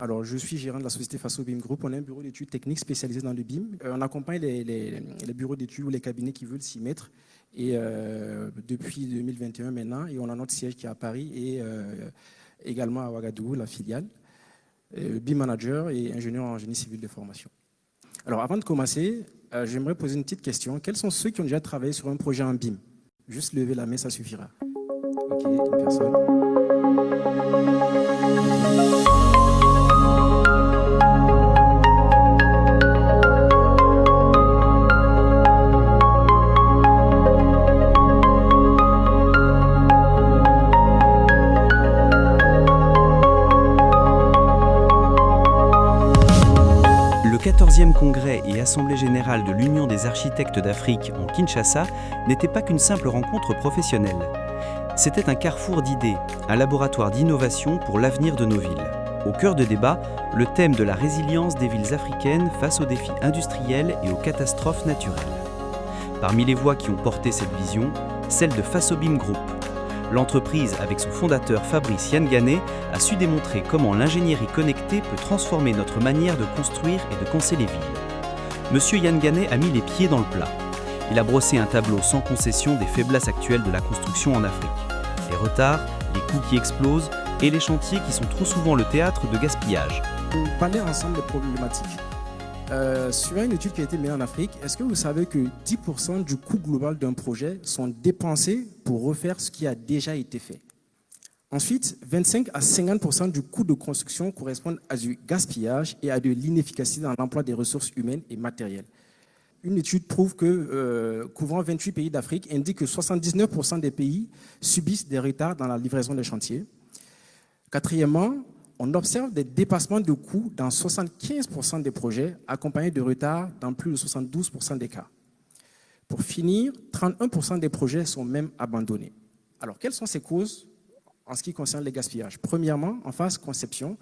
Alors, je suis gérant de la société Faso BIM Group. On a un bureau d'études techniques spécialisé dans le BIM. On accompagne les bureaux d'études ou les cabinets qui veulent s'y mettre. Et depuis 2021 maintenant, et on a notre siège qui est à Paris et également à Ouagadougou, la filiale. BIM manager et ingénieur en génie civil de formation. Alors, avant de commencer, j'aimerais poser une petite question. Quels sont ceux qui ont déjà travaillé sur un projet en BIM? Juste lever la main, ça suffira. Ok, une personne. Le 14e congrès et assemblée générale de l'Union des architectes d'Afrique en Kinshasa n'était pas qu'une simple rencontre professionnelle. C'était un carrefour d'idées, un laboratoire d'innovation pour l'avenir de nos villes. Au cœur de débat, le thème de la résilience des villes africaines face aux défis industriels et aux catastrophes naturelles. Parmi les voix qui ont porté cette vision, celle de Faso BIM Group. L'entreprise, avec son fondateur Fabrice Yangane, a su démontrer comment l'ingénierie connectée peut transformer notre manière de construire et de penser les villes. Monsieur Yangane a mis les pieds dans le plat. Il a brossé un tableau sans concession des faiblesses actuelles de la construction en Afrique. Les retards, les coûts qui explosent et les chantiers qui sont trop souvent le théâtre de gaspillage. On parlait ensemble des problématiques. Sur une étude qui a été menée en Afrique, est-ce que vous savez que 10% du coût global d'un projet sont dépensés pour refaire ce qui a déjà été fait? Ensuite, 25 à 50% du coût de construction correspondent à du gaspillage et à de l'inefficacité dans l'emploi des ressources humaines et matérielles. Une étude prouve que, couvrant 28 pays d'Afrique, indique que 79% des pays subissent des retards dans la livraison des chantiers. Quatrièmement, on observe des dépassements de coûts dans 75% des projets, accompagnés de retards dans plus de 72% des cas. Pour finir, 31% des projets sont même abandonnés. Alors, quelles sont ces causes en ce qui concerne les gaspillages? Premièrement, en phase conception,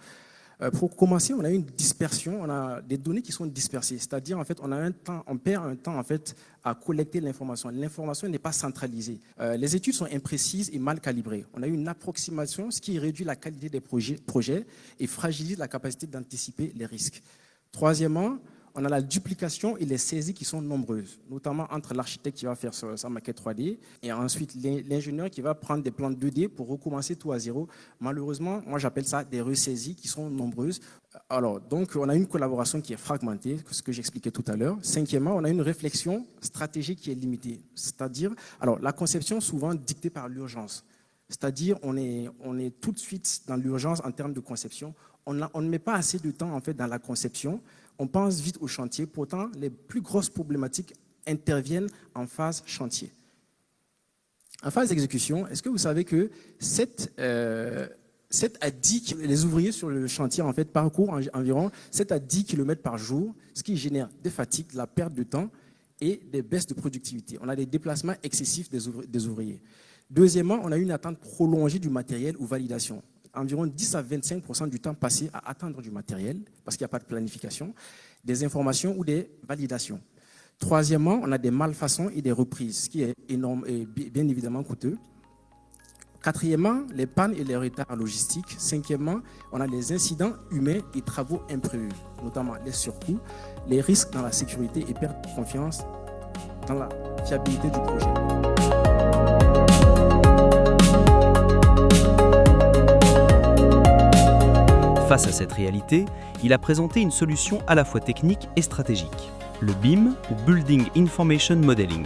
pour commencer, on a une dispersion, on a des données qui sont dispersées, c'est-à-dire en fait, on perd un temps en fait à collecter l'information. L'information n'est pas centralisée. Les études sont imprécises et mal calibrées. On a une approximation, ce qui réduit la qualité des projets et fragilise la capacité d'anticiper les risques. Troisièmement, on a la duplication et les saisies qui sont nombreuses, notamment entre l'architecte qui va faire sa maquette 3D et ensuite l'ingénieur qui va prendre des plans 2D pour recommencer tout à zéro. Malheureusement, moi j'appelle ça des ressaisies qui sont nombreuses. Alors, donc, on a une collaboration qui est fragmentée, ce que j'expliquais tout à l'heure. Cinquièmement, on a une réflexion stratégique qui est limitée. C'est-à-dire, alors, la conception souvent dictée par l'urgence. C'est-à-dire, on est tout de suite dans l'urgence en termes de conception. On ne met pas assez de temps en fait dans la conception. On pense vite au chantier. Pourtant, les plus grosses problématiques interviennent en phase chantier. En phase d'exécution, est-ce que vous savez que 7 à 10 les ouvriers sur le chantier en fait, parcourent environ 7 à 10 km par jour, ce qui génère des fatigues, de la perte de temps et des baisses de productivité. On a des déplacements excessifs des ouvriers. Deuxièmement, on a une attente prolongée du matériel ou validation. Environ 10 à 25% du temps passé à attendre du matériel, parce qu'il n'y a pas de planification, des informations ou des validations. Troisièmement, on a des malfaçons et des reprises, ce qui est énorme et bien évidemment coûteux. Quatrièmement, les pannes et les retards logistiques. Cinquièmement, on a les incidents humains et travaux imprévus, notamment les surcoûts, les risques dans la sécurité et perte de confiance dans la fiabilité du projet. Face à cette réalité, il a présenté une solution à la fois technique et stratégique, le BIM ou Building Information Modeling.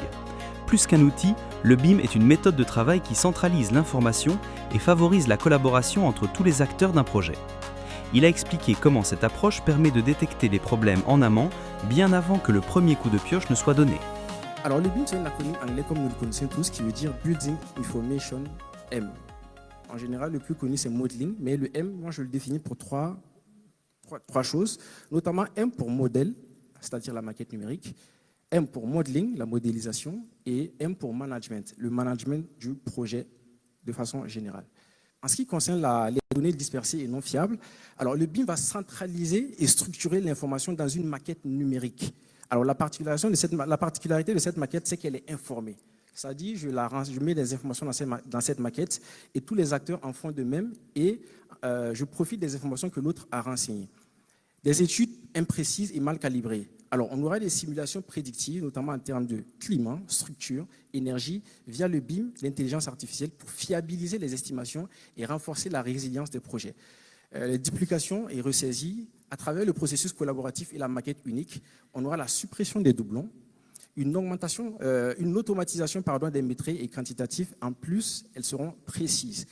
Plus qu'un outil, le BIM est une méthode de travail qui centralise l'information et favorise la collaboration entre tous les acteurs d'un projet. Il a expliqué comment cette approche permet de détecter les problèmes en amont, bien avant que le premier coup de pioche ne soit donné. Alors le BIM, c'est un acronyme anglais comme nous le connaissons tous, qui veut dire Building Information M. En général, le plus connu, c'est modeling, mais le M, moi, je le définis pour trois choses, notamment M pour modèle, c'est-à-dire la maquette numérique, M pour modeling, la modélisation, et M pour management, le management du projet de façon générale. En ce qui concerne les données dispersées et non fiables, alors le BIM va centraliser et structurer l'information dans une maquette numérique. Alors la particularité de cette maquette, c'est qu'elle est informée. C'est-à-dire, je mets des informations dans cette maquette et tous les acteurs en font de même et je profite des informations que l'autre a renseignées. Des études imprécises et mal calibrées. Alors, on aura des simulations prédictives, notamment en termes de climat, structure, énergie, via le BIM, l'intelligence artificielle, pour fiabiliser les estimations et renforcer la résilience des projets. Les duplications et ressaisies, à travers le processus collaboratif et la maquette unique, on aura la suppression des doublons, une automatisation des métriques et quantitatifs. En plus, elles seront précises.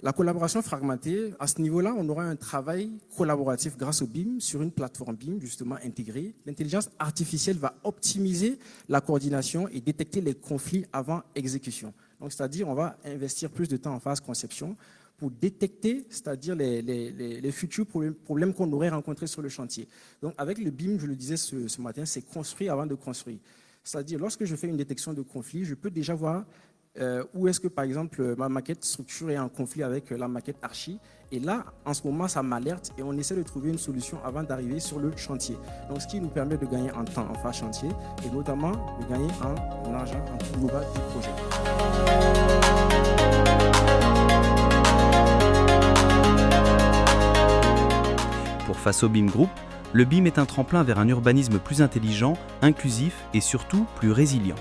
La collaboration fragmentée, à ce niveau-là, on aura un travail collaboratif grâce au BIM sur une plateforme BIM justement intégrée. L'intelligence artificielle va optimiser la coordination et détecter les conflits avant exécution. Donc, c'est-à-dire, on va investir plus de temps en phase conception pour détecter, c'est-à-dire les futurs problèmes qu'on aurait rencontrés sur le chantier. Donc, avec le BIM, je le disais ce matin, c'est construire avant de construire. C'est-à-dire, lorsque je fais une détection de conflit, je peux déjà voir où est-ce que, par exemple, ma maquette structure est en conflit avec la maquette archi. Et là, en ce moment, ça m'alerte et on essaie de trouver une solution avant d'arriver sur le chantier. Donc, ce qui nous permet de gagner en temps en phase chantier et notamment de gagner en argent, en coût global du projet. Pour Faso BIM Group, le BIM est un tremplin vers un urbanisme plus intelligent, inclusif et surtout plus résilient.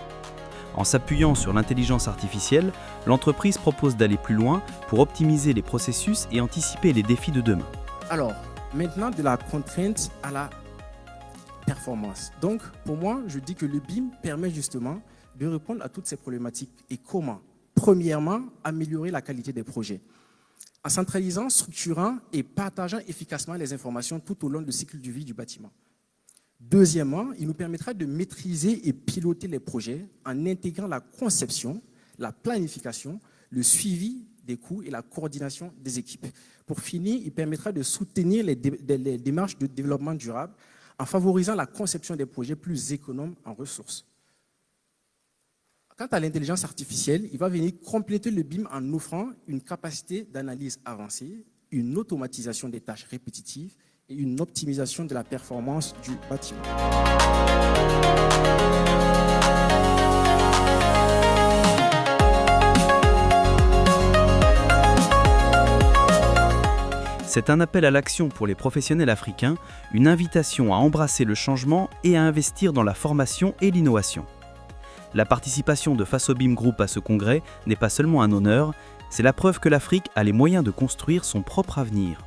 En s'appuyant sur l'intelligence artificielle, l'entreprise propose d'aller plus loin pour optimiser les processus et anticiper les défis de demain. Alors, maintenant de la contrainte à la performance. Donc, pour moi, je dis que le BIM permet justement de répondre à toutes ces problématiques. Et comment? Premièrement, améliorer la qualité des projets. En centralisant, structurant et partageant efficacement les informations tout au long du cycle de vie du bâtiment. Deuxièmement, il nous permettra de maîtriser et piloter les projets en intégrant la conception, la planification, le suivi des coûts et la coordination des équipes. Pour finir, il permettra de soutenir les démarches de développement durable en favorisant la conception des projets plus économes en ressources. Quant à l'intelligence artificielle, il va venir compléter le BIM en offrant une capacité d'analyse avancée, une automatisation des tâches répétitives et une optimisation de la performance du bâtiment. C'est un appel à l'action pour les professionnels africains, une invitation à embrasser le changement et à investir dans la formation et l'innovation. La participation de Faso BIM Group à ce congrès n'est pas seulement un honneur, c'est la preuve que l'Afrique a les moyens de construire son propre avenir.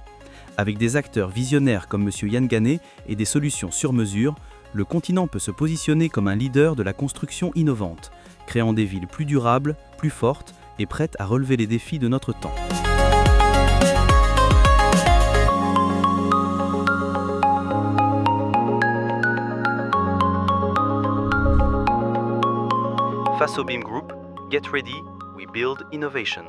Avec des acteurs visionnaires comme M. Yann Ganet et des solutions sur mesure, le continent peut se positionner comme un leader de la construction innovante, créant des villes plus durables, plus fortes et prêtes à relever les défis de notre temps. Faso BIM Group, get ready, we build innovation.